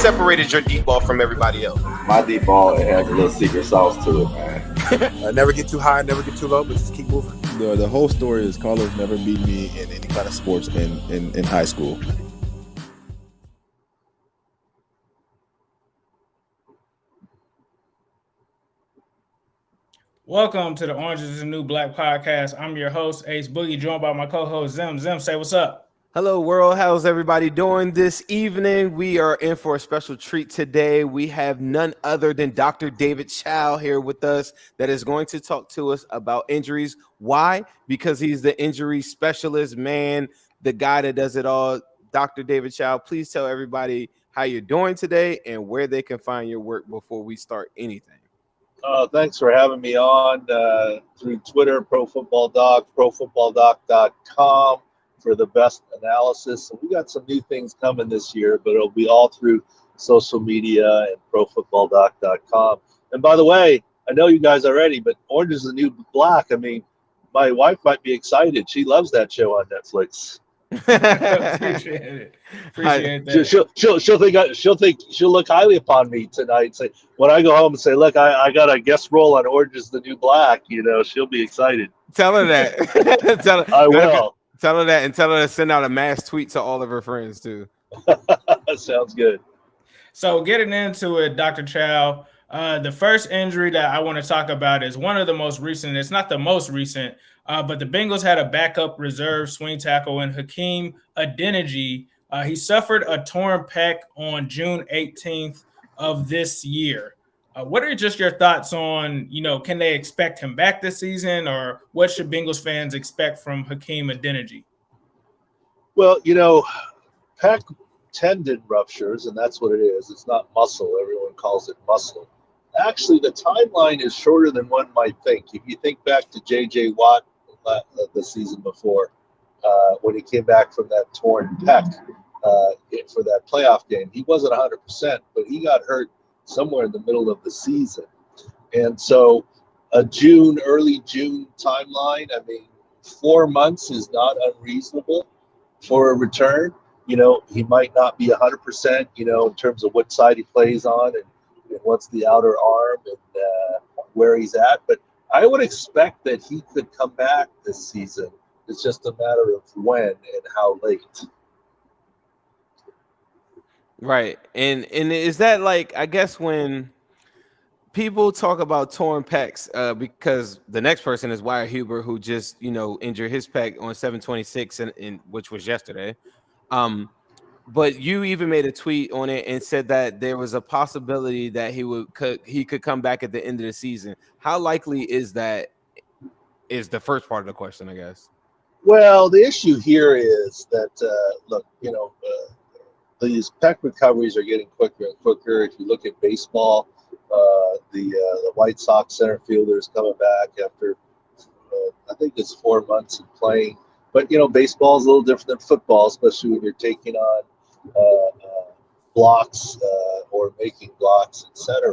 separated your deep ball from everybody else? My deep ball, it has a little secret sauce to it, man. Never get too high, never get too low, but just keep moving. The whole story is Carlos never beat me in any kind of sports in high school. Welcome to the Orange is the New Black podcast. I'm your host, Ace Boogie, joined by my co-host, Zim. Zim, say what's up. Hello, world. How's everybody doing this evening? We are in for a special treat today. We have none other than Dr. David Chao here with us that is going to talk to us about injuries. Why? Because he's the injury specialist, man, the guy that does it all. Dr. David Chao, please tell everybody how you're doing today and where they can find your work before we start anything. Thanks for having me on through Twitter, Profootballdoc, Profootballdoc.com for the best analysis. And we got some new things coming this year, but it'll be all through social media and Profootballdoc.com. And by the way, I know you guys already, but Orange is the New Black. I mean, my wife might be excited. She loves that show on Netflix. Appreciate it. Appreciate that. She'll look highly upon me tonight. Say when I go home and say, "Look, I got a guest role on Orange is the New Black." You know, she'll be excited. Tell her that. I will. Tell her that, and tell her to send out a mass tweet to all of her friends too. Sounds good. So getting into it, Dr. Chao, the first injury that I want to talk about is one of the most recent. It's not the most recent. But the Bengals had a backup reserve swing tackle in Hakeem Adeniji. He suffered a torn pec on June 18th of this year. What are just your thoughts on, can they expect him back this season, or what should Bengals fans expect from Hakeem Adeniji? Well, pec tendon ruptures, and that's what it is. It's not muscle. Everyone calls it muscle. Actually, the timeline is shorter than one might think. If you think back to J.J. Watt, the season before, when he came back from that torn pec for that playoff game, he wasn't 100%, but he got hurt somewhere in the middle of the season. And so early June timeline, 4 months is not unreasonable for a return. He might not be 100%, in terms of what side he plays on and what's the outer arm and where he's at, but I would expect that he could come back this season. It's just a matter of when and how late. Right. And is that I guess when people talk about torn pecs, because the next person is Wyatt Huber, who just, injured his pec on 7/26, and which was yesterday. But you even made a tweet on it and said that there was a possibility that he could come back at the end of the season. How likely is that? Is the first part of the question, I guess. Well, the issue here is that these pec recoveries are getting quicker and quicker. If you look at baseball, the White Sox center fielder is coming back after I think it's 4 months of playing. But baseball is a little different than football, especially when you're taking on blocks or making blocks, etc.,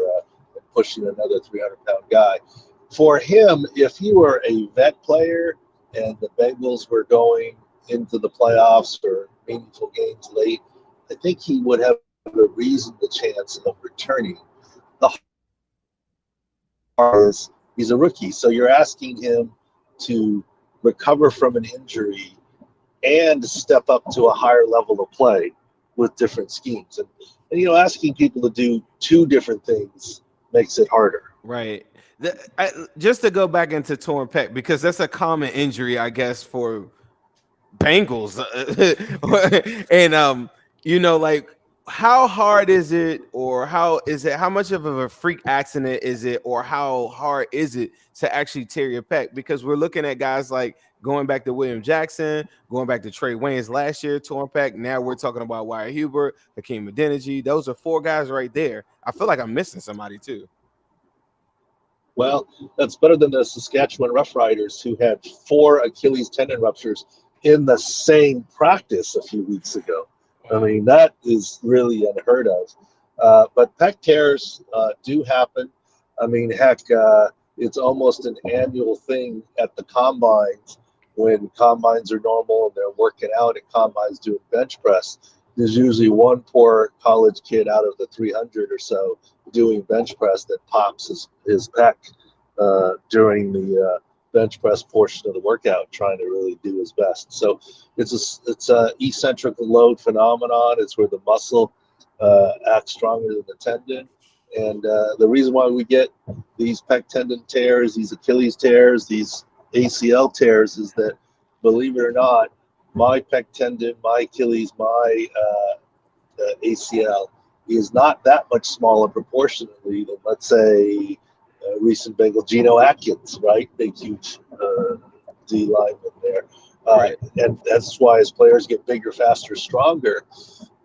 and pushing another 300-pound guy. For him, if he were a vet player and the Bengals were going into the playoffs or meaningful games late, I think he would have a reasonable chance of returning. The hard is he's a rookie, so you're asking him to recover from an injury and step up to a higher level of play with different schemes. And asking people to do two different things makes it harder. Right. Just to go back into torn pec, because that's a common injury, I guess, for Bengals. And, how hard is it, or how much of a freak accident is it, or how hard is it to actually tear your pec? Because we're looking at guys like going back to William Jackson, going back to Trae Waynes last year, torn pec. Now we're talking about Wyatt Huber, Hakeem Adeniji. Those are 4 guys right there. I feel like I'm missing somebody too. Well, that's better than the Saskatchewan Roughriders, who had 4 Achilles tendon ruptures in the same practice a few weeks ago. That is really unheard of. But pec tears do happen. It's almost an annual thing at the combines when combines are normal and they're working out at combines doing bench press. there's usually one poor college kid out of the 300 or so doing bench press that pops his pec during the bench press portion of the workout, trying to really do his best. So it's a eccentric load phenomenon. It's where the muscle acts stronger than the tendon. And the reason why we get these pec tendon tears, these Achilles tears, these ACL tears is that, believe it or not, my pec tendon, my Achilles, my ACL is not that much smaller proportionately than, let's say, recent Bengal Geno Atkins, right? Big, huge D lineman there. Right. And that's why as players get bigger, faster, stronger,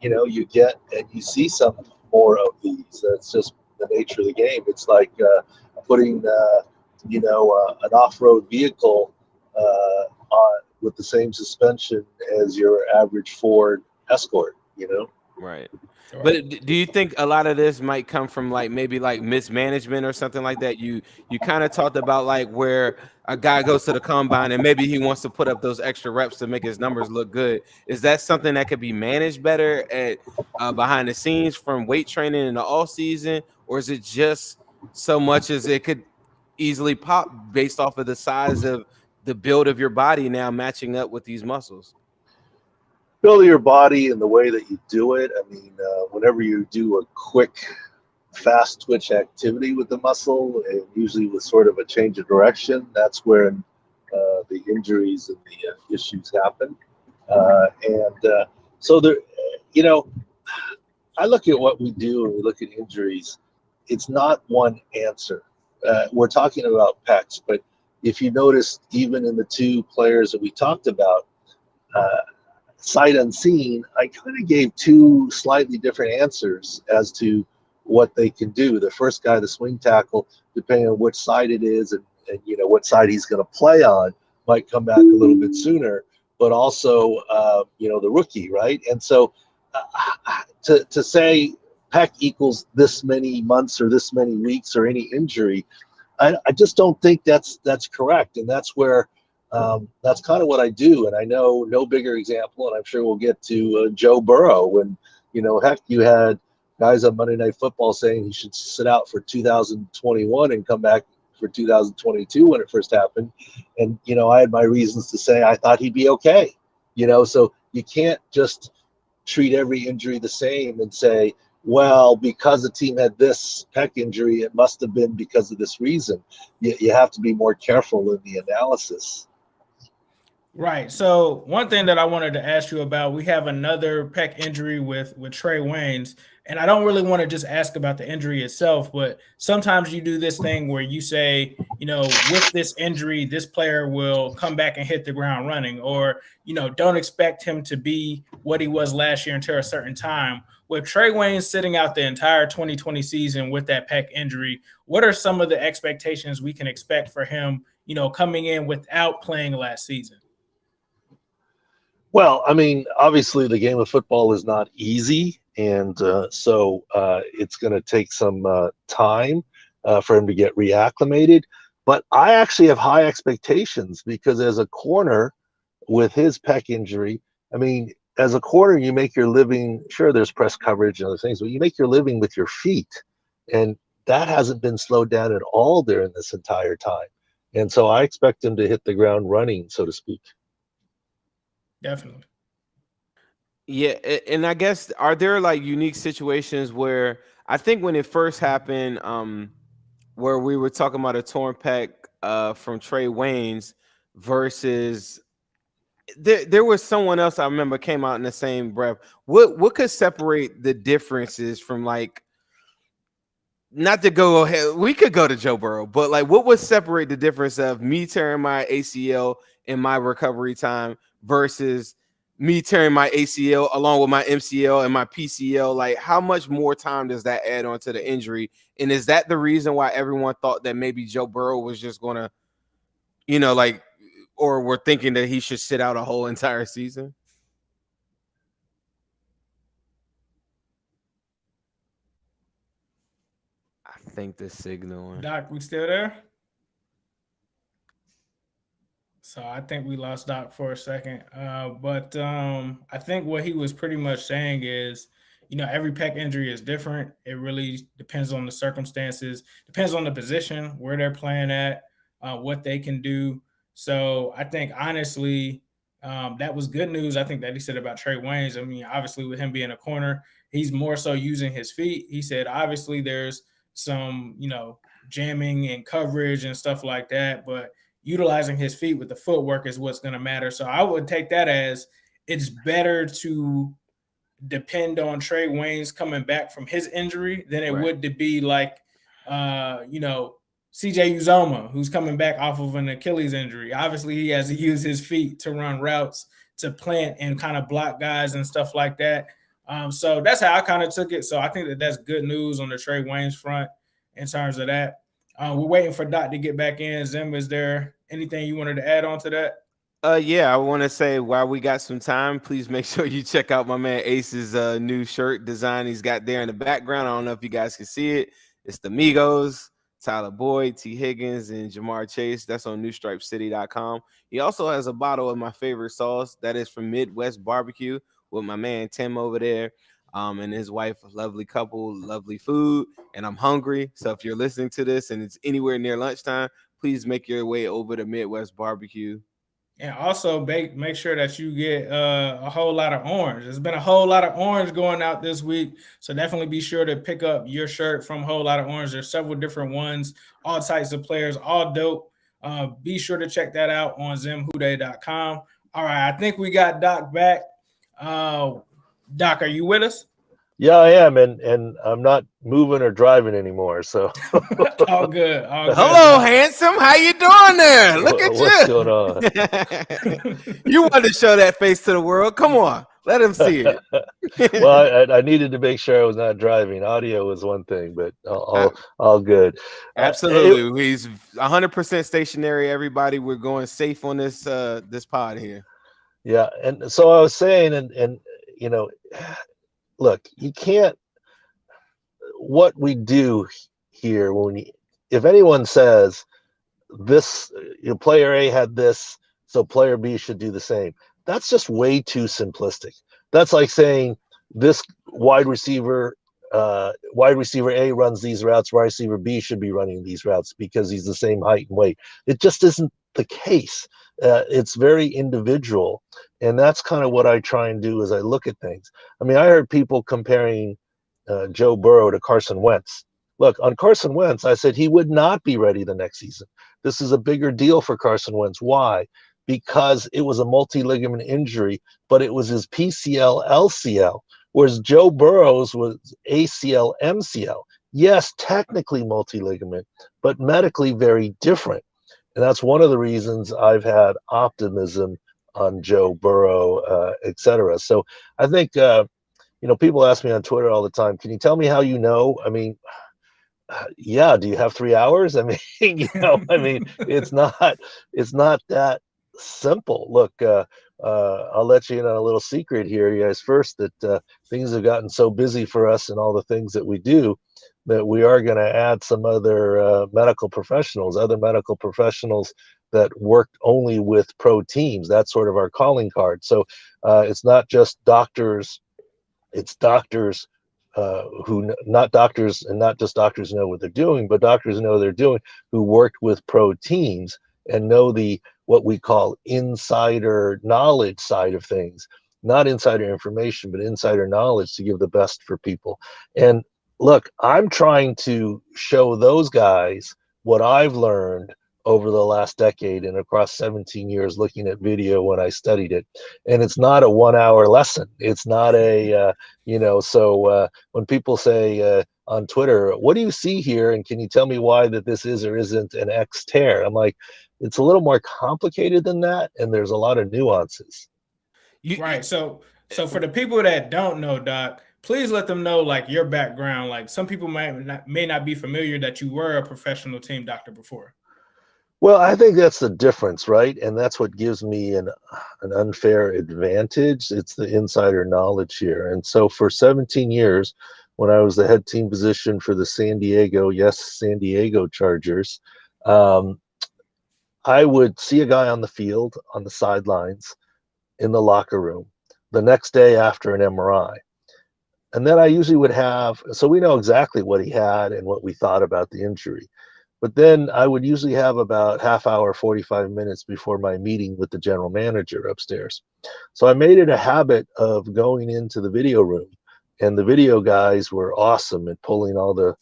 you get and you see some more of these. That's just the nature of the game. It's like putting, an off-road vehicle on with the same suspension as your average Ford Escort, Right. But do you think a lot of this might come from maybe mismanagement or something like that? You kind of talked about where a guy goes to the combine and maybe he wants to put up those extra reps to make his numbers look good. Is that something that could be managed better at behind the scenes from weight training in the off season, or is it just so much as it could easily pop based off of the size of the build of your body now matching up with these muscles? Build your body and the way that you do it. I mean, whenever you do a quick, fast twitch activity with the muscle, and usually with sort of a change of direction, that's where the injuries and the issues happen. So there, I look at what we do and we look at injuries. It's not one answer. We're talking about pecs, but if you notice, even in the two players that we talked about, sight unseen, I kind of gave two slightly different answers as to what they can do. The first guy, the swing tackle, depending on which side it is and what side he's going to play on, might come back a little bit sooner. But also, the rookie, right? And so to say PEC equals this many months or this many weeks or any injury, I just don't think that's correct. And that's where that's kind of what I do. And I know no bigger example, and I'm sure we'll get to Joe Burrow when, heck, you had guys on Monday Night Football saying he should sit out for 2021 and come back for 2022 when it first happened. And, I had my reasons to say I thought he'd be okay. So you can't just treat every injury the same and say, well, because the team had this pec injury, it must have been because of this reason. You have to be more careful in the analysis. Right. So one thing that I wanted to ask you about, we have another pec injury with Trae Waynes, and I don't really want to just ask about the injury itself, but sometimes you do this thing where you say, with this injury, this player will come back and hit the ground running, or, don't expect him to be what he was last year until a certain time. With Trae Waynes sitting out the entire 2020 season with that pec injury, what are some of the expectations we can expect for him, coming in without playing last season? Well, I mean, obviously the game of football is not easy, and so it's going to take some time for him to get reacclimated. But I actually have high expectations because as a corner with his pec injury, I mean, as a corner, you make your living, sure, there's press coverage and other things, but you make your living with your feet. And that hasn't been slowed down at all during this entire time. And so I expect him to hit the ground running, so to speak. Definitely. Yeah, and I guess are there unique situations where I think when it first happened, where we were talking about a torn pec from Trae Waynes versus there was someone else I remember came out in the same breath. What could separate the differences from not to go ahead, we could go to Joe Burrow, but what would separate the difference of me tearing my ACL in my recovery time versus me tearing my ACL along with my MCL and my PCL? How much more time does that add on to the injury? And is that the reason why everyone thought that maybe Joe Burrow was just gonna, or were thinking that he should sit out a whole entire season? I think the signal. Doc, we still there? So I think we lost Doc for a second. But I think what he was pretty much saying is, every pec injury is different. It really depends on the circumstances, depends on the position, where they're playing at, what they can do. So I think honestly, that was good news. I think that he said about Trey Waynes. I mean, obviously with him being a corner, he's more so using his feet. He said obviously there's some, jamming and coverage and stuff like that, but utilizing his feet with the footwork is what's going to matter. So I would take that as it's better to depend on Trae Waynes coming back from his injury than it would to be like, CJ Uzomah, who's coming back off of an Achilles injury. Obviously, he has to use his feet to run routes, to plant and kind of block guys and stuff like that. So that's how I kind of took it. So I think that that's good news on the Trae Waynes front in terms of that. We're waiting for Doc to get back in. Zim, is there anything you wanted to add on to that? Yeah, I want to say while we got some time, please make sure you check out my man Ace's new shirt design he's got there in the background. I don't know if you guys can see it. It's the Migos, Tyler Boyd, T. Higgins, and Jamar Chase. That's on newstripecity.com. He also has a bottle of my favorite sauce that is from Midwest Barbecue with my man Tim over there. And his wife, a lovely couple, lovely food, and I'm hungry. So if you're listening to this and it's anywhere near lunchtime, please make your way over to Midwest Barbecue. And also make sure that you get a whole lot of orange. There's been a whole lot of orange going out this week. So definitely be sure to pick up your shirt from Whole Lot of Orange. There's several different ones, all types of players, all dope. Be sure to check that out on zimhude.com. All right, I think we got Doc back. Doc, are you with us? Yeah, I am, and I'm not moving or driving anymore. So all good. Hello, handsome. How you doing there? Look at what's you. going on? You want to show that face to the world? Come on, let them see it. Well, I needed to make sure I was not driving. Audio was one thing, but all good. Absolutely, he's 100% stationary. Everybody, we're going safe on this this pod here. Yeah, and so I was saying, and look, you can't. What we do here, if anyone says this, player A had this, so player B should do the same, that's just way too simplistic. That's like saying this wide receiver A runs these routes, wide receiver B should be running these routes because he's the same height and weight. It just isn't the case. It's very individual, and that's kind of what I try and do as I look at things. I mean, I heard people comparing Joe Burrow to Carson Wentz. Look, on Carson Wentz, I said he would not be ready the next season. This is a bigger deal for Carson Wentz. Why? Because it was a multi-ligament injury, but it was his PCL, LCL, whereas Joe Burrow's was ACL, MCL. Yes, technically multi-ligament, but medically very different. And that's one of the reasons I've had optimism on Joe Burrow, et cetera. So I think, people ask me on Twitter all the time, can you tell me how you know? I mean, yeah, do you have 3 hours? I mean, it's not that simple. Look, I'll let you in on a little secret here, you guys, first, that things have gotten so busy for us and all the things that we do that we are going to add some other medical professionals that worked only with pro teams. That's sort of our calling card. So it's not just doctors, it's doctors who, not doctors, and not just doctors know what they're doing, but doctors know what they're doing who worked with pro teams and know the what we call insider knowledge side of things, not insider information, but insider knowledge to give the best for people. And look, I'm trying to show those guys what I've learned over the last decade and across 17 years looking at video when I studied it. And it's not a 1 hour lesson. It's not a, so when people say on Twitter, what do you see here? And can you tell me why that this is or isn't an X tear? I'm like, it's a little more complicated than that. And there's a lot of nuances. Right. So for the people that don't know, Doc, please let them know like your background. Like some people may not be familiar that you were a professional team doctor before. Well, I think that's the difference, right? And that's what gives me an unfair advantage. It's the insider knowledge here. And so for 17 years, when I was the head team physician for the San Diego Chargers, I would see a guy on the field, on the sidelines, in the locker room the next day after an MRI. And then I usually would have, so we know exactly what he had and what we thought about the injury. But then I would usually have about half hour, 45 minutes before my meeting with the general manager upstairs. So I made it a habit of going into the video room, and the video guys were awesome at pulling all the,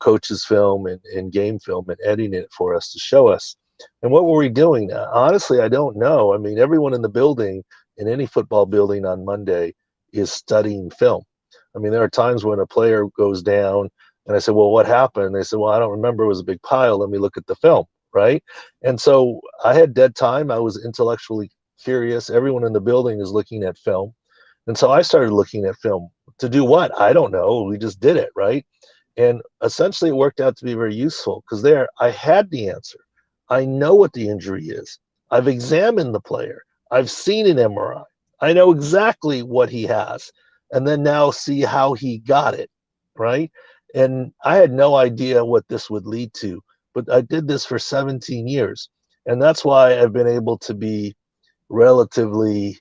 coaches film and game film and editing it for us to show us. And what were we doing? Honestly, I don't know. I mean, everyone in the building, in any football building on Monday, is studying film. I mean, there are times when a player goes down and I said, well, what happened? And they said, well, I don't remember. It was a big pile. Let me look at the film, right? And so I had dead time. I was intellectually curious. Everyone in the building is looking at film. And so I started looking at film. To do what? I don't know. We just did it, right? And essentially it worked out to be very useful because there I had the answer. I know what the injury is. I've examined the player. I've seen an MRI. I know exactly what he has. And then now see how he got it, right? And I had no idea what this would lead to, but I did this for 17 years. And that's why I've been able to be relatively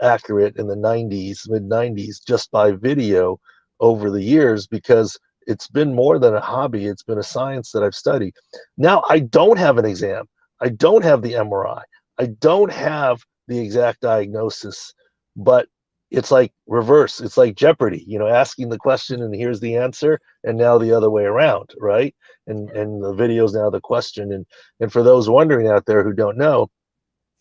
accurate in the 90s, mid 90s, just by video over the years, because it's been more than a hobby. It's been a science that I've studied. Now I don't have an exam. I don't have the MRI. I don't have the exact diagnosis, but it's like reverse. It's like Jeopardy, asking the question and here's the answer, and now the other way around, right? And the video is now the question. And for those wondering out there who don't know,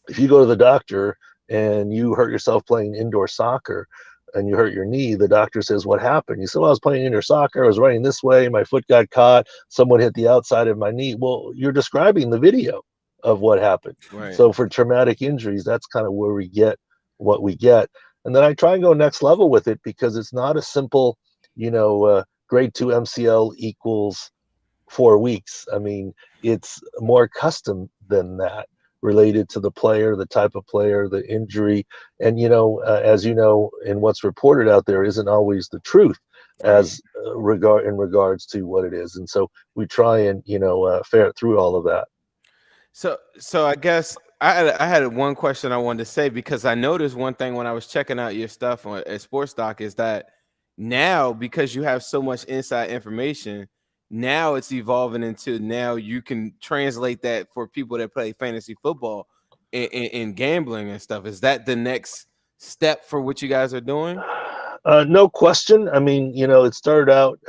if you go to the doctor and you hurt yourself playing indoor soccer and you hurt your knee, the doctor says, what happened? You said, well, I was playing indoor soccer. I was running this way. My foot got caught. Someone hit the outside of my knee. Well, you're describing the video of what happened. Right. So for traumatic injuries, that's kind of where we get what we get. And then I try and go next level with it because it's not a simple, grade 2 MCL equals 4 weeks. I mean, it's more custom than that, related to the player, the type of player, the injury. And, as you know, in what's reported out there isn't always the truth as in regards to what it is. And so we try and, ferret through all of that. So I guess I had one question I wanted to say, because I noticed one thing when I was checking out your stuff at Sportsdoc is that now, because you have so much inside information, now it's evolving into, now you can translate that for people that play fantasy football in gambling and stuff. Is that the next step for what you guys are doing? No question. I mean, it started out,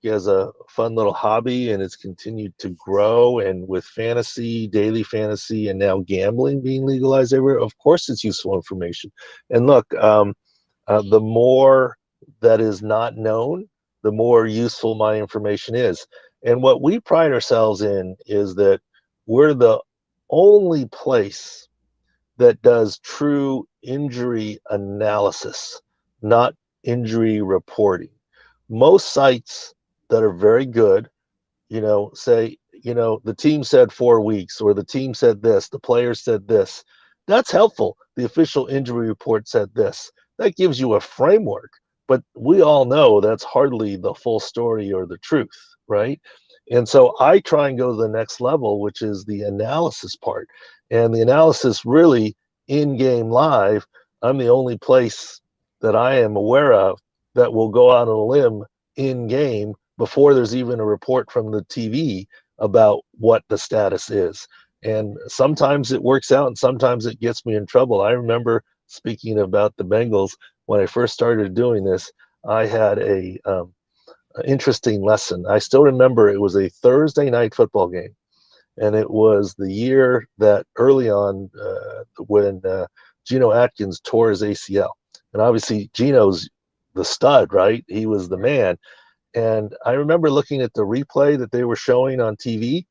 as a fun little hobby, and it's continued to grow. And with fantasy, daily fantasy, and now gambling being legalized everywhere, of course it's useful information. And look, the more that is not known, the more useful my information is. And what we pride ourselves in is that we're the only place that does true injury analysis, not injury reporting. Most sites that are very good, say, the team said 4 weeks, or the team said this, the player said this. That's helpful. The official injury report said this. That gives you a framework, but we all know that's hardly the full story or the truth, right? And so I try and go to the next level, which is the analysis part. And the analysis really in-game live, I'm the only place that I am aware of that will go out on a limb in-game before there's even a report from the TV about what the status is. And sometimes it works out and sometimes it gets me in trouble. I remember, speaking about the Bengals, when I first started doing this, I had an interesting lesson. I still remember it was a Thursday night football game. And it was the year that early on when Geno Atkins tore his ACL. And obviously Geno's the stud, right? He was the man. And I remember looking at the replay that they were showing on TV,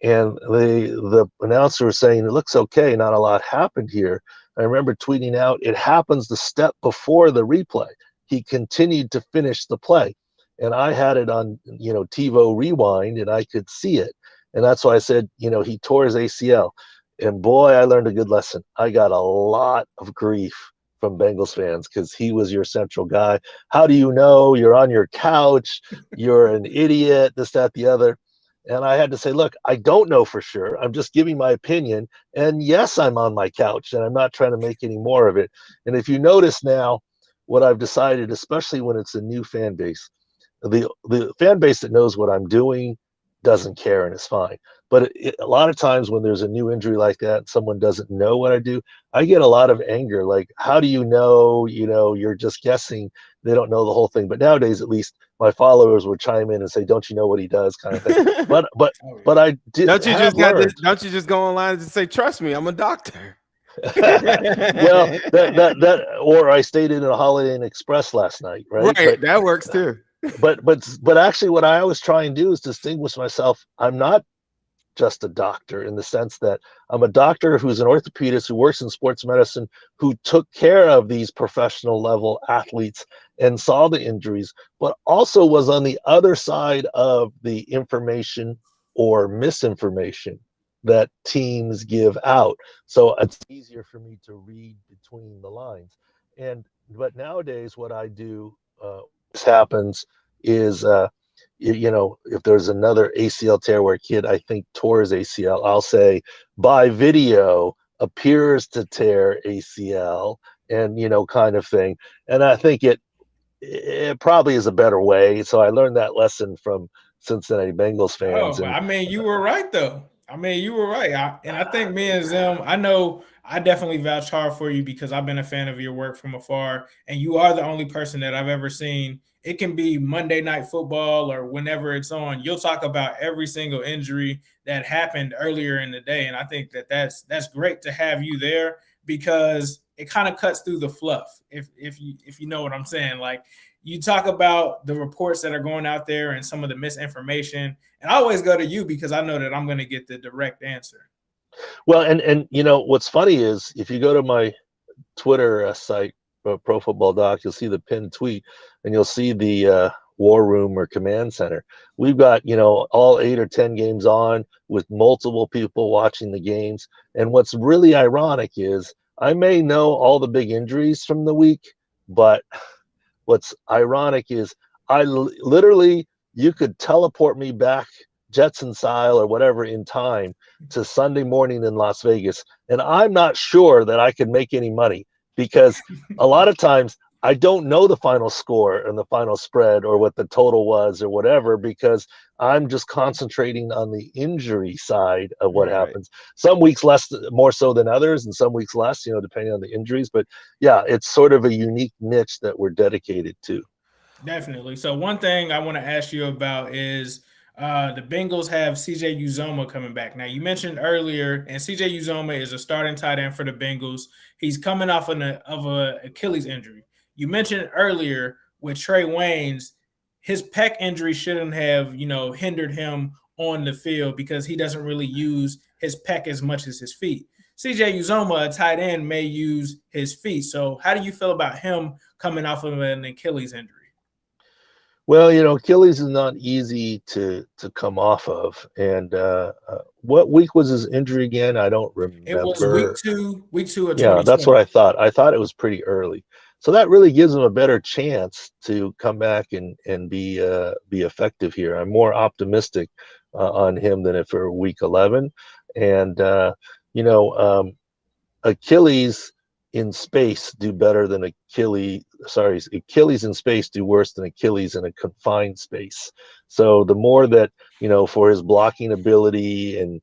and the announcer was saying, it looks okay, not a lot happened here. I remember tweeting out, it happens the step before the replay. He continued to finish the play. And I had it on, TiVo Rewind, and I could see it. And that's why I said, he tore his ACL. And boy, I learned a good lesson. I got a lot of grief from Bengals fans because he was your central guy. How do you know? You're on your couch. You're an idiot, this, that, the other. And I had to say, look, I don't know for sure. I'm just giving my opinion. And yes, I'm on my couch and I'm not trying to make any more of it. And if you notice now, what I've decided, especially when it's a new fan base, the fan base that knows what I'm doing doesn't care and it's fine. But a lot of times when there's a new injury like that, and someone doesn't know what I do, I get a lot of anger. Like, how do you know? You're just guessing. They don't know the whole thing. But nowadays, at least my followers would chime in and say, "Don't you know what he does?" kind of thing. But I did. Don't you just don't you just go online and say, "Trust me, I'm a doctor." Well, that or I stayed in a Holiday Inn Express last night, right? Right, that works too. But actually, what I always try and do is distinguish myself. I'm not just a doctor in the sense that I'm a doctor who's an orthopedist who works in sports medicine, who took care of these professional level athletes and saw the injuries, but also was on the other side of the information or misinformation that teams give out. So it's easier for me to read between the lines. But nowadays, what I do, happens is, if there's another ACL tear where a kid I think tore his ACL, I'll say by video appears to tear ACL, and kind of thing. And I think it probably is a better way. So I learned that lesson from Cincinnati Bengals fans. I mean, you were right though. You were right. I think me and Zim, I know I definitely vouch hard for you because I've been a fan of your work from afar, and you are the only person that I've ever seen. It can be Monday Night Football or whenever it's on. You'll talk about every single injury that happened earlier in the day, and I think that's great to have you there because it kind of cuts through the fluff. If you know what I'm saying, like you talk about the reports that are going out there and some of the misinformation, and I always go to you because I know that I'm going to get the direct answer. Well, and what's funny is if you go to my Twitter site, Profootballdoc, you'll see the pinned tweet, and you'll see the war room or command center. We've got all 8 or 10 games on with multiple people watching the games. And what's really ironic is I may know all the big injuries from the week, but what's ironic is I literally, you could teleport me back Jetson style or whatever in time to Sunday morning in Las Vegas, and I'm not sure that I could make any money because a lot of times I don't know the final score and the final spread or what the total was or whatever, because I'm just concentrating on the injury side of what happens. Some weeks more so than others, and some weeks less, depending on the injuries. But yeah, it's sort of a unique niche that we're dedicated to. Definitely. So one thing I want to ask you about is the Bengals have CJ Uzomah coming back. Now, you mentioned earlier, and CJ Uzomah is a starting tight end for the Bengals. He's coming off of an Achilles injury. You mentioned earlier with Trey Waynes, his pec injury shouldn't have, hindered him on the field because he doesn't really use his pec as much as his feet. CJ Uzomah, a tight end, may use his feet. So how do you feel about him coming off of an Achilles injury? Well, Achilles is not easy to come off of. And what week was his injury again? I don't remember. It was week two of 2020. Yeah, that's what I thought. I thought it was pretty early. So that really gives him a better chance to come back and be effective here. I'm more optimistic on him than for week 11. And, Achilles in space do better than Achilles in space do worse than Achilles in a confined space. So the more that, for his blocking ability and,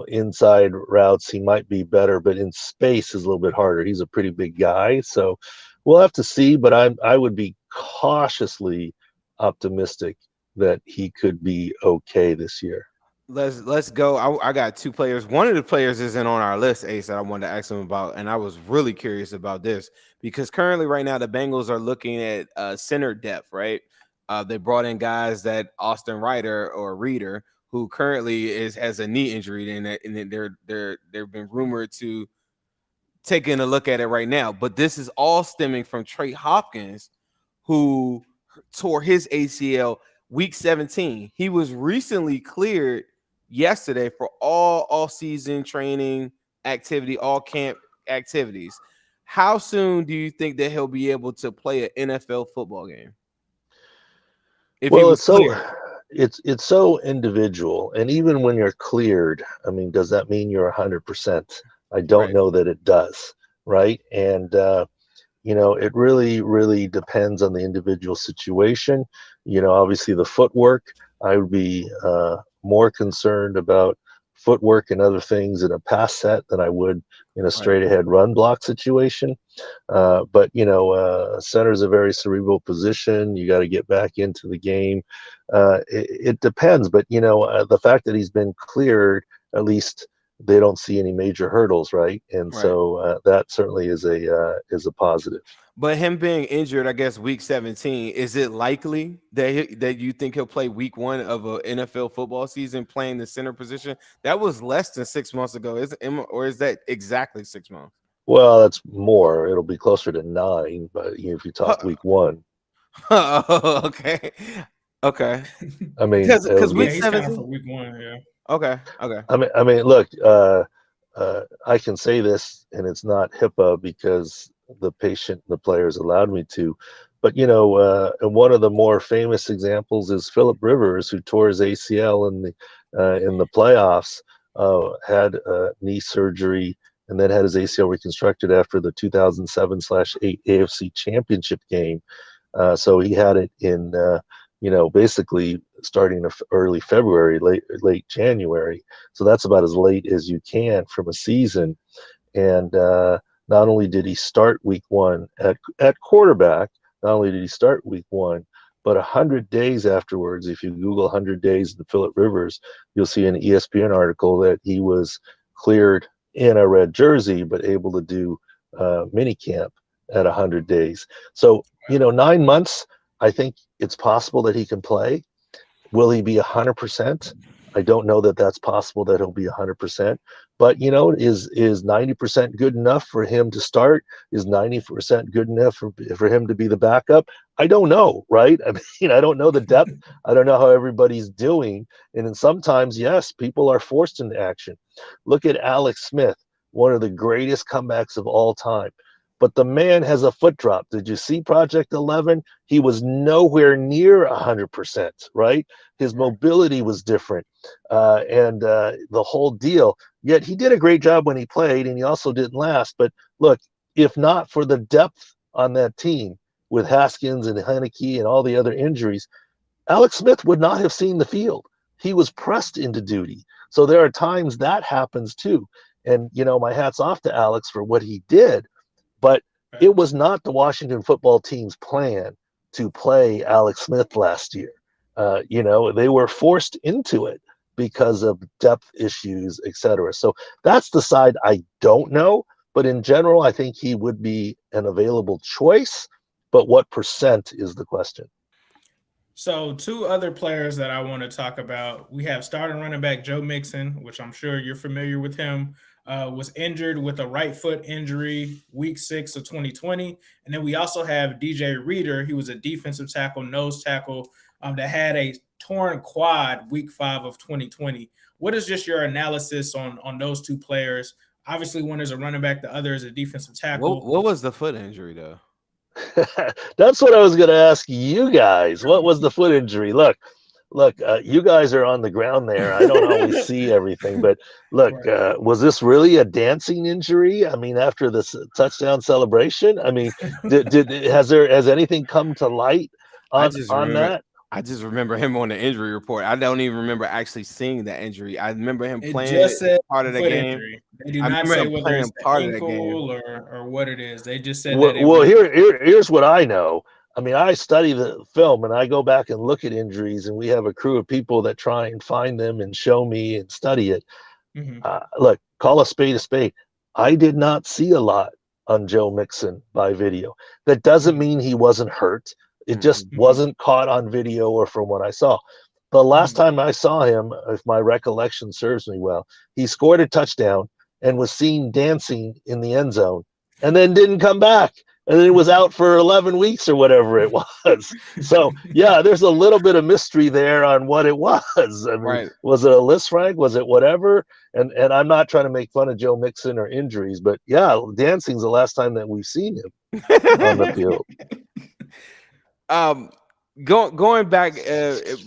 inside routes, he might be better, but in space is a little bit harder. He's a pretty big guy. So we'll have to see, but I would be cautiously optimistic that he could be okay this year. Let's go. I got 2 players. One of the players isn't on our list, Ace, that I wanted to ask him about, and I was really curious about this because currently right now the Bengals are looking at center depth, right? They brought in guys that Austin Reeder, who currently has a knee injury, and they've been rumored to taking a look at it right now. But this is all stemming from Trey Hopkins, who tore his ACL week 17. He was recently cleared yesterday for all off-season training activity, all camp activities. How soon do you think that he'll be able to play an NFL football game? it's so individual, and even when you're cleared, I mean, does that mean you're 100%? I don't Right. know that it does, right? And it really depends on the individual situation. Obviously the footwork, I would be more concerned about footwork and other things in a pass set than I would in a Right. straight ahead run block situation. But center is a very cerebral position. You got to get back into the game. It depends, but the fact that he's been cleared, at least they don't see any major hurdles, right? And Right. so that certainly is a positive. But him being injured, I guess week 17, is it likely that you think he'll play week 1 of a NFL football season playing the center position? That was less than 6 months ago, or is that exactly 6 months? Well, that's more. It'll be closer to 9, but if you talk week 1, Okay. Okay. I mean, Because Yeah, week he's kind of 17. for week 1. Yeah. Okay. Okay. I mean, look, I can say this, and it's not HIPAA because the players allowed me to, but and one of the more famous examples is Phillip Rivers, who tore his ACL in the playoffs, had knee surgery, and then had his ACL reconstructed after the 2007/8 AFC Championship game. So he had it in basically starting early February, late January. So that's about as late as you can from a season. And not only did he start week 1 at quarterback, not only did he start week 1, but 100 days afterwards, if you Google 100 days in Phillip Rivers, you'll see an ESPN article that he was cleared in a red jersey, but able to do mini camp at 100 days. So, 9 months, I think it's possible that he can play. Will he be 100%? I don't know that that's possible that he'll be 100%. But, is 90% good enough for him to start? Is 90% good enough for him to be the backup? I don't know, right? I mean, I don't know the depth. I don't know how everybody's doing. And then sometimes, yes, people are forced into action. Look at Alex Smith, one of the greatest comebacks of all time. But the man has a foot drop. Did you see Project 11? He was nowhere near 100%, right? His mobility was different, and the whole deal. Yet he did a great job when he played, and he also didn't last. But look, if not for the depth on that team with Haskins and Heineke and all the other injuries, Alex Smith would not have seen the field. He was pressed into duty. So there are times that happens too. And, my hat's off to Alex for what he did. But it was not the Washington football team's plan to play Alex Smith last year. They were forced into it because of depth issues, etc. So that's the side I don't know. But in general, I think he would be an available choice. But what percent is the question? So 2 other players that I want to talk about. We have starting running back Joe Mixon, which I'm sure you're familiar with him. Was injured with a right foot injury week 6 of 2020. And then we also have DJ Reader. He was a defensive tackle, nose tackle, that had a torn quad week 5 of 2020. What is just your analysis on those 2 players? Obviously, one is a running back, the other is a defensive tackle. What was the foot injury though? That's what I was going to ask you guys. What was the foot injury? Look, you guys are on the ground there. I don't always see everything, but look, was this really a dancing injury? I mean, after this touchdown celebration, I mean, has anything come to light on that? I just remember him on the injury report. I don't even remember actually seeing the injury. I remember him playing just said part of the game. Injury. They do not say whether it's the ankle or what it is. They just said that. Well, here's what I know. I mean, I study the film and I go back and look at injuries, and we have a crew of people that try and find them and show me and study it. Mm-hmm. Look, call a spade a spade. I did not see a lot on Joe Mixon by video. That doesn't mean he wasn't hurt. It just wasn't caught on video or from what I saw. The last time I saw him, if my recollection serves me well, he scored a touchdown and was seen dancing in the end zone and then didn't come back. And then it was out for 11 weeks or whatever it was. So, yeah, there's a little bit of mystery there on what it was. I mean, was it a Lisfranc? Was it whatever? And I'm not trying to make fun of Joe Mixon or injuries, but, yeah, dancing's the last time that we've seen him on the field. Going back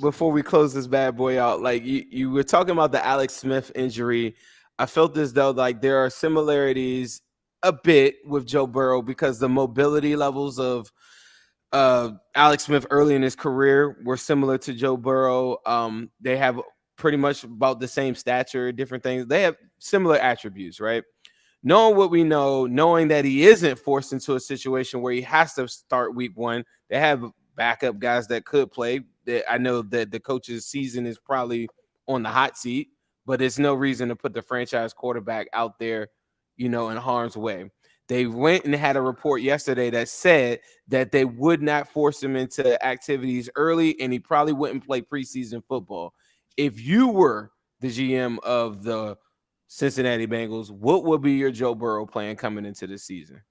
before we close this bad boy out, like you were talking about the Alex Smith injury. I felt as though like there are similarities a bit with Joe Burrow because the mobility levels of Alex Smith early in his career were similar to Joe Burrow. They have pretty much about the same stature, different things. They have similar attributes, right? Knowing what we know, knowing that he isn't forced into a situation where he has to start week one, they have backup guys that could play. I know that the coach's season is probably on the hot seat, but there's no reason to put the franchise quarterback out there, in harm's way. They went and had a report yesterday that said that they would not force him into activities early, and he probably wouldn't play preseason football. If you were the GM of the Cincinnati Bengals, what would be your Joe Burrow plan coming into the season?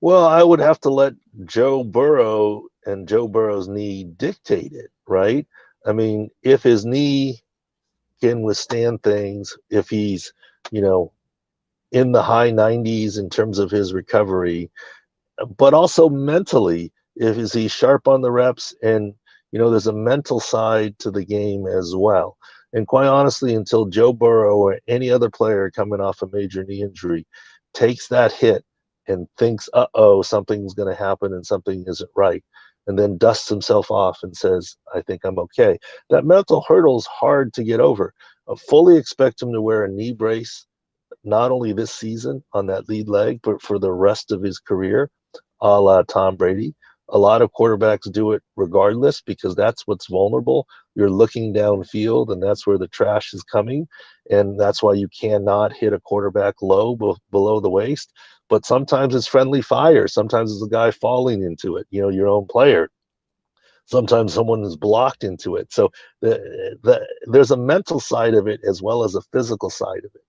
Well, I would have to let Joe Burrow and Joe Burrow's knee dictate it, right? I mean, if his knee can withstand things, if he's, in the high 90s in terms of his recovery, but also mentally, is he sharp on the reps? And, there's a mental side to the game as well. And quite honestly, until Joe Burrow or any other player coming off a major knee injury takes that hit and thinks, something's going to happen and something isn't right, and then dusts himself off and says, I think I'm okay. That mental hurdle is hard to get over. I fully expect him to wear a knee brace, not only this season on that lead leg, but for the rest of his career, a la Tom Brady. A lot of quarterbacks do it regardless because that's what's vulnerable. You're looking downfield, and that's where the trash is coming, and that's why you cannot hit a quarterback low below the waist. But sometimes it's friendly fire. Sometimes it's a guy falling into it, your own player. Sometimes someone is blocked into it. So there's a mental side of it as well as a physical side of it.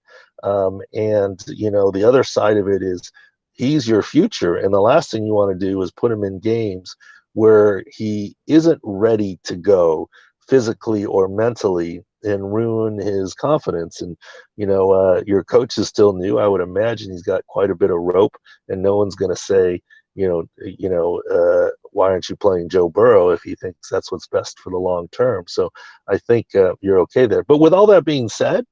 And, the other side of it is he's your future. And the last thing you want to do is put him in games where he isn't ready to go physically or mentally and ruin his confidence. And, your coach is still new. I would imagine he's got quite a bit of rope, and no one's going to say, why aren't you playing Joe Burrow if he thinks that's what's best for the long term? So I think you're okay there. But with all that being said,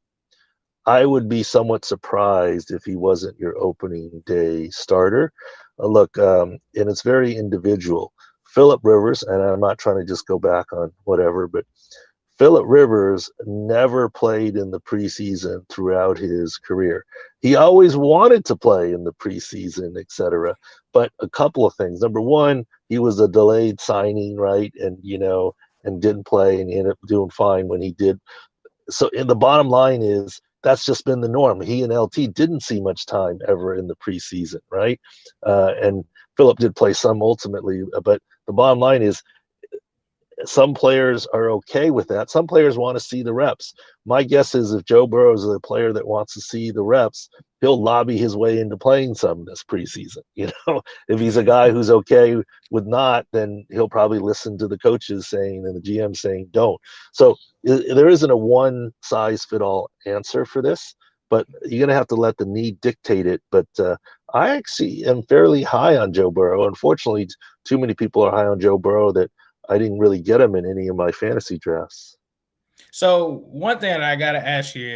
I would be somewhat surprised if he wasn't your opening day starter. Look, and it's very individual. Phillip Rivers, and I'm not trying to just go back on whatever, but Phillip Rivers never played in the preseason throughout his career. He always wanted to play in the preseason, etc. But a couple of things. Number one, he was a delayed signing, right? And, and didn't play, and he ended up doing fine when he did. So the bottom line is that's just been the norm. He and LT didn't see much time ever in the preseason, right? And Phillip did play some ultimately, but the bottom line is some players are okay with that. Some players want to see the reps. My guess is if Joe Burrow is a player that wants to see the reps, he'll lobby his way into playing some this preseason. If he's a guy who's okay with not, then he'll probably listen to the coaches saying and the GM saying don't. So there isn't a one size fit all answer for this, but you're going to have to let the need dictate it. But I actually am fairly high on Joe Burrow. Unfortunately, too many people are high on Joe Burrow that I didn't really get him in any of my fantasy drafts. So one thing that I got to ask you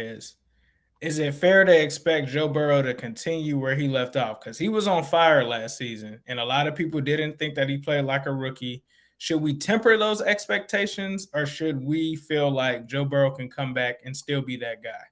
is it fair to expect Joe Burrow to continue where he left off? Because he was on fire last season, and a lot of people didn't think that he played like a rookie. Should we temper those expectations, or should we feel like Joe Burrow can come back and still be that guy?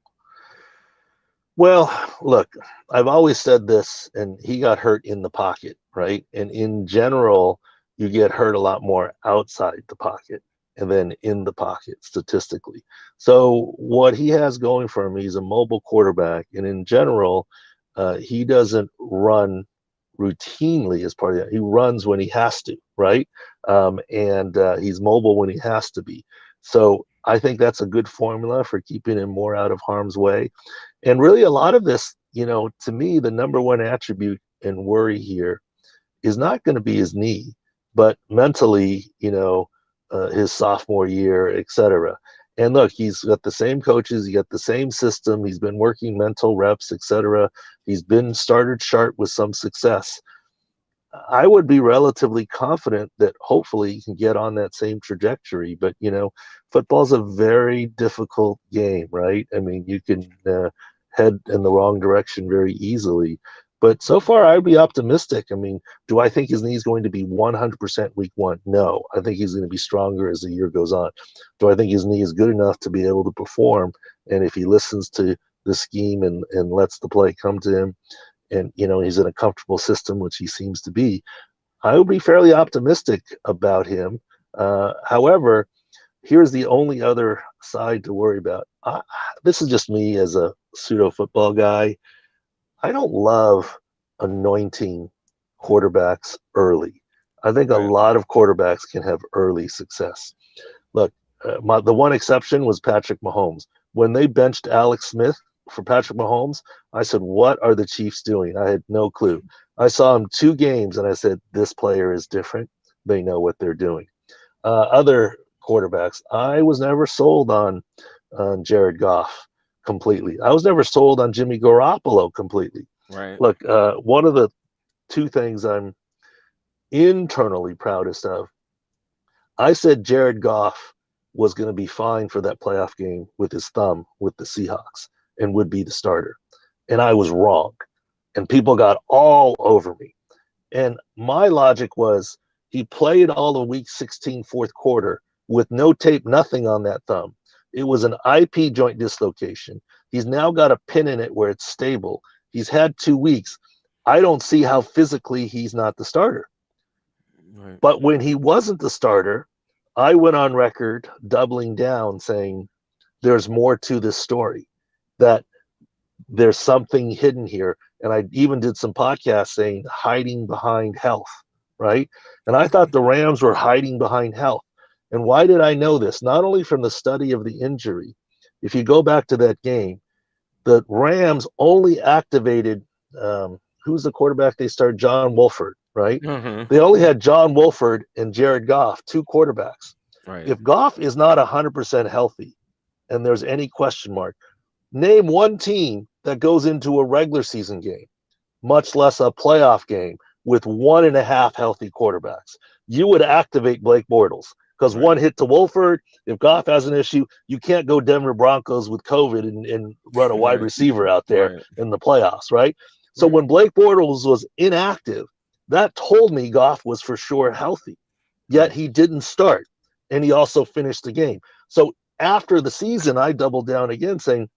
Well, look, I've always said this, and he got hurt in the pocket, right? And in general, you get hurt a lot more outside the pocket and then in the pocket statistically. So what he has going for him, he's a mobile quarterback. And in general, he doesn't run routinely as part of that. He runs when he has to, right? And he's mobile when he has to be. So I think that's a good formula for keeping him more out of harm's way. And really a lot of this, to me, the number one attribute and worry here is not going to be his knee, but mentally, his sophomore year, etc. And look, he's got the same coaches, he got the same system, he's been working mental reps, etc. He's been started sharp with some success. I would be relatively confident that hopefully he can get on that same trajectory. But, football's a very difficult game, right? I mean, you can head in the wrong direction very easily. But so far, I'd be optimistic. I mean, do I think his knee is going to be 100% week one? No. I think he's going to be stronger as the year goes on. Do I think his knee is good enough to be able to perform? And if he listens to the scheme and lets the play come to him, and he's in a comfortable system, which he seems to be, I would be fairly optimistic about him. However, here's the only other side to worry about. This is just me as a pseudo football guy. I don't love anointing quarterbacks early. I think a lot of quarterbacks can have early success. Look, the one exception was Patrick Mahomes. When they benched Alex Smith for Patrick Mahomes, I said, what are the Chiefs doing? I had no clue. I saw him 2 games and I said, this player is different. They know what they're doing. Other quarterbacks, I was never sold on Jared Goff completely. I was never sold on Jimmy Garoppolo completely. Right. Look, one of the 2 things I'm internally proudest of, I said Jared Goff was going to be fine for that playoff game with his thumb with the Seahawks and would be the starter. And I was wrong. And people got all over me. And my logic was he played all the week 16 fourth quarter with no tape, nothing on that thumb. It was an IP joint dislocation. He's now got a pin in it where it's stable. He's had 2 weeks. I don't see how physically he's not the starter. Right. But when he wasn't the starter, I went on record doubling down saying there's more to this story, that there's something hidden here. And I even did some podcasts saying hiding behind health, right? And I thought the Rams were hiding behind health. And why did I know this? Not only from the study of the injury. If you go back to that game, the Rams only activated, who's the quarterback they started? John Wolford, right? Mm-hmm. They only had John Wolford and Jared Goff, 2 quarterbacks. Right. If Goff is not 100% healthy and there's any question mark, name one team that goes into a regular season game, much less a playoff game, with 1.5 healthy quarterbacks. You would activate Blake Bortles. Because one hit to Wolford, if Goff has an issue, you can't go Denver Broncos with COVID and run a wide receiver out there in the playoffs, right? So when Blake Bortles was inactive, that told me Goff was for sure healthy. Yet he didn't start, and he also finished the game. So after the season, I doubled down again saying,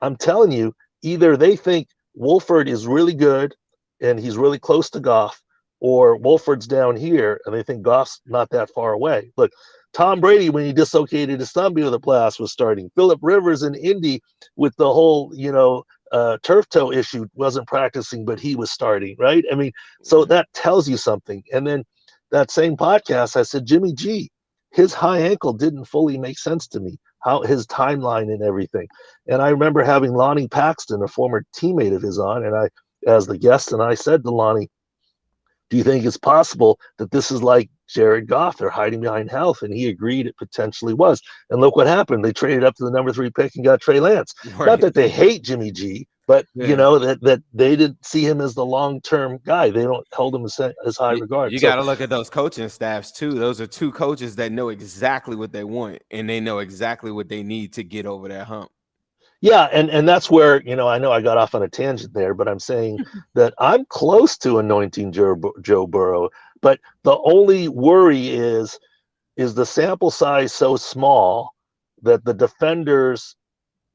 I'm telling you, either they think Wolford is really good and he's really close to Goff, or Wolford's down here and they think Goff's not that far away. Look, Tom Brady, when he dislocated his thumb before the playoffs, was starting. Phillip Rivers in Indy with the whole, turf toe issue wasn't practicing, but he was starting, right? I mean, so that tells you something. And then that same podcast, I said, Jimmy G, his high ankle didn't fully make sense to me, how his timeline and everything. And I remember having Lonnie Paxton, a former teammate of his, on, and I, as the guest, and I said to Lonnie, do you think it's possible that this is like Jared Goff? They're hiding behind health. And he agreed it potentially was. And look what happened. They traded up to the number 3 pick and got Trey Lance. Right. Not that they hate Jimmy G, but, that they didn't see him as the long-term guy. They don't hold him as high regard. You got to look at those coaching staffs, too. Those are 2 coaches that know exactly what they want, and they know exactly what they need to get over that hump. Yeah, and that's where, I know I got off on a tangent there, but I'm saying that I'm close to anointing Joe Burrow. But the only worry is the sample size so small that the defenders,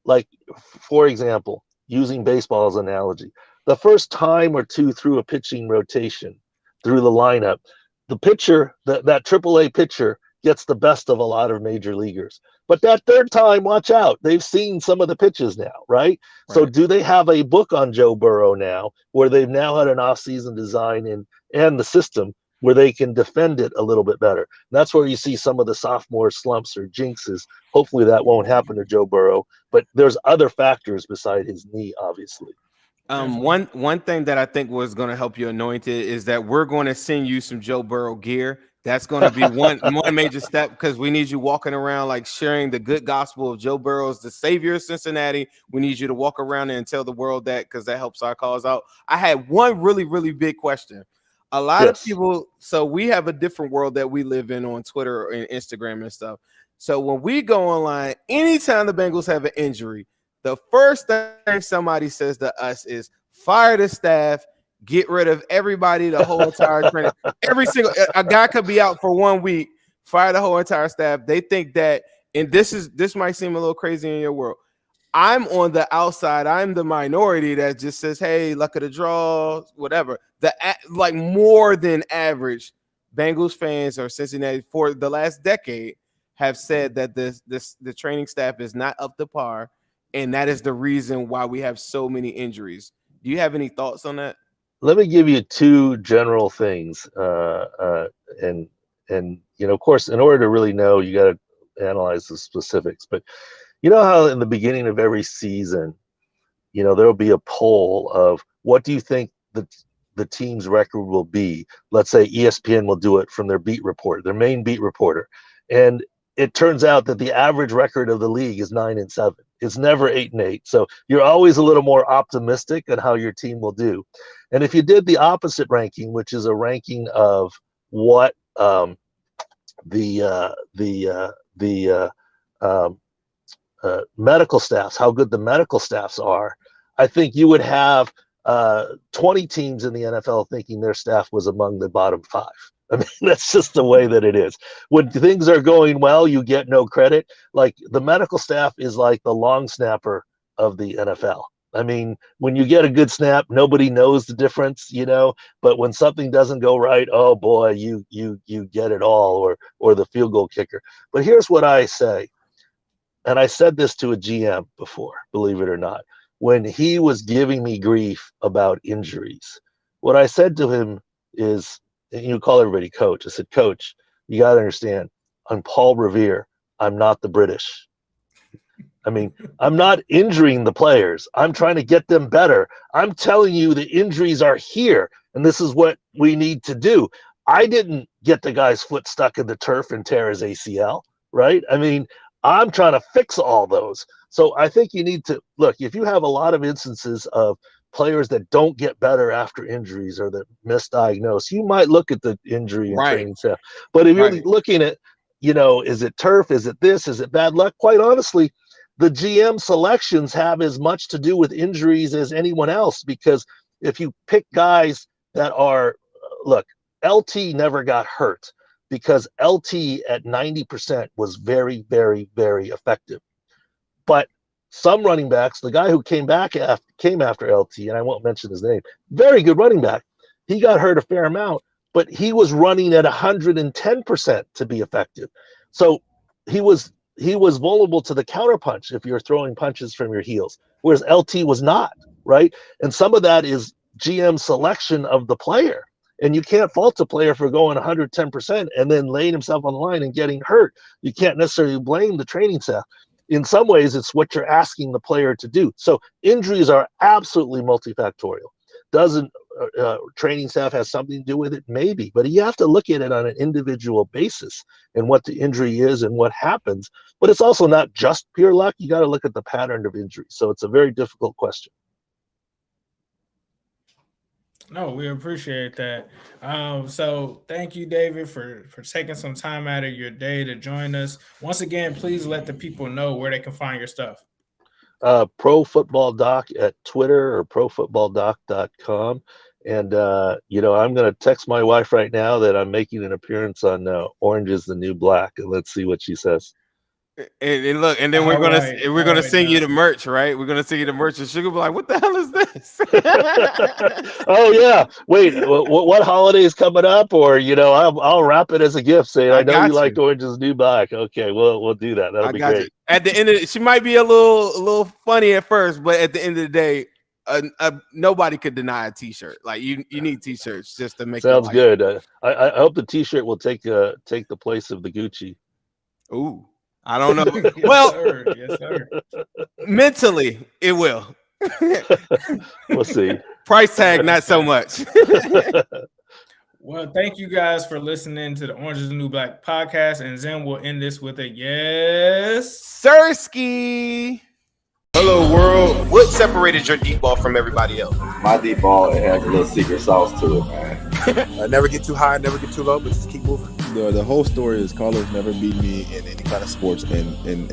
like, for example, using baseball as an analogy, the first time or 2 through a pitching rotation, through the lineup, the pitcher, that AAA pitcher gets the best of a lot of major leaguers. But that third time, watch out. They've seen some of the pitches now, right? So do they have a book on Joe Burrow now where they've now had an offseason design and the system where they can defend it a little bit better? And that's where you see some of the sophomore slumps or jinxes. Hopefully that won't happen to Joe Burrow. But there's other factors beside his knee, obviously. One thing that I think was going to help you anoint it is that we're going to send you some Joe Burrow gear. That's going to be one major step, because we need you walking around like sharing the good gospel of Joe Burrow's the savior of Cincinnati. We need you to walk around and tell the world that, because that helps our cause out. I had one really, really big question. a lot of Yes. people. So we have a different world that we live in on Twitter and Instagram and stuff. So when we go online, anytime the Bengals have an injury, the first thing somebody says to us is fire the staff, get rid of everybody, the whole entire training. Every single a guy could be out for 1 week, fire the whole entire staff. They think that, and this might seem a little crazy in your world. I'm on the outside. I'm the minority that just says, hey, luck of the draw, whatever. Like more than average Bengals fans or Cincinnati for the last decade have said that the training staff is not up to par, and that is the reason why we have so many injuries. Do you have any thoughts on that? Let me give you two general things, and of course, in order to really know, you got to analyze the specifics. But you know how in the beginning of every season, there'll be a poll of what do you think the team's record will be. Let's say ESPN will do it from their beat reporter, their main beat reporter, and it turns out that the average record of the league is 9-7. It's never 8-8. So you're always a little more optimistic on how your team will do. And if you did the opposite ranking, which is a ranking of what medical staffs, how good the medical staffs are, I think you would have 20 teams in the NFL thinking their staff was among the bottom 5. I mean, that's just the way that it is. When things are going well, you get no credit. Like the medical staff is like the long snapper of the NFL. I mean, when you get a good snap, nobody knows the difference, but when something doesn't go right, oh boy, you get it all, or the field goal kicker. But here's what I say. And I said this to a GM before, believe it or not, when he was giving me grief about injuries. What I said to him is, and you call everybody coach. I said, Coach, you got to understand, I'm Paul Revere. I'm not the British. I mean, I'm not injuring the players. I'm trying to get them better. I'm telling you the injuries are here, and this is what we need to do. I didn't get the guy's foot stuck in the turf and tear his ACL, right? I mean, I'm trying to fix all those. So I think you need to look, if you have a lot of instances of players that don't get better after injuries or that misdiagnose, you might look at the injury and training staff. But if you're looking at, is it turf? Is it this? Is it bad luck? Quite honestly, the GM selections have as much to do with injuries as anyone else, because if you pick guys that are, look, LT never got hurt because LT at 90% was very, very, very effective. But some running backs, the guy who came after LT, and I won't mention his name, very good running back. He got hurt a fair amount, but he was running at 110% to be effective. So he was vulnerable to the counterpunch if you're throwing punches from your heels, whereas LT was not, right? And some of that is GM selection of the player. And you can't fault a player for going 110% and then laying himself on the line and getting hurt. You can't necessarily blame the training staff. In some ways, it's what you're asking the player to do. So injuries are absolutely multifactorial. Doesn't training staff have something to do with it? Maybe, but you have to look at it on an individual basis and what the injury is and what happens. But it's also not just pure luck. You got to look at the pattern of injury. So it's a very difficult question. No, we appreciate that. So thank you, David, for taking some time out of your day to join us. Once again, please let the people know where they can find your stuff. Profootballdoc at Twitter or profootballdoc.com. And, I'm going to text my wife right now that I'm making an appearance on Orange is the New Black, and let's see what she says. And look, and then we're gonna sing you the merch, right? We're gonna sing you the merch, and she'll be like, "What the hell is this?" Oh yeah, wait, what holiday is coming up? Or I'll wrap it as a gift, saying I know you liked Orange is the New Black. Okay, we'll do that. That'll be great. You. At the end of she might be a little funny at first, but at the end of the day, nobody could deny a T-shirt. Like you need T-shirts just to make. Sounds good. I hope the T-shirt will take the place of the Gucci. Ooh. I don't know. Yes, well, sir. Yes, sir. Mentally, it will. We'll see. Price tag, not so much. Well, thank you guys for listening to the Orange is the New Black podcast, and Zen will end this with a yes, Sirski. Hello, world. What separated your deep ball from everybody else? My deep ball, it has a little secret sauce to it, man. Never get too high, never get too low, but just keep moving. The whole story is Carlos never beat me in any kind of sports in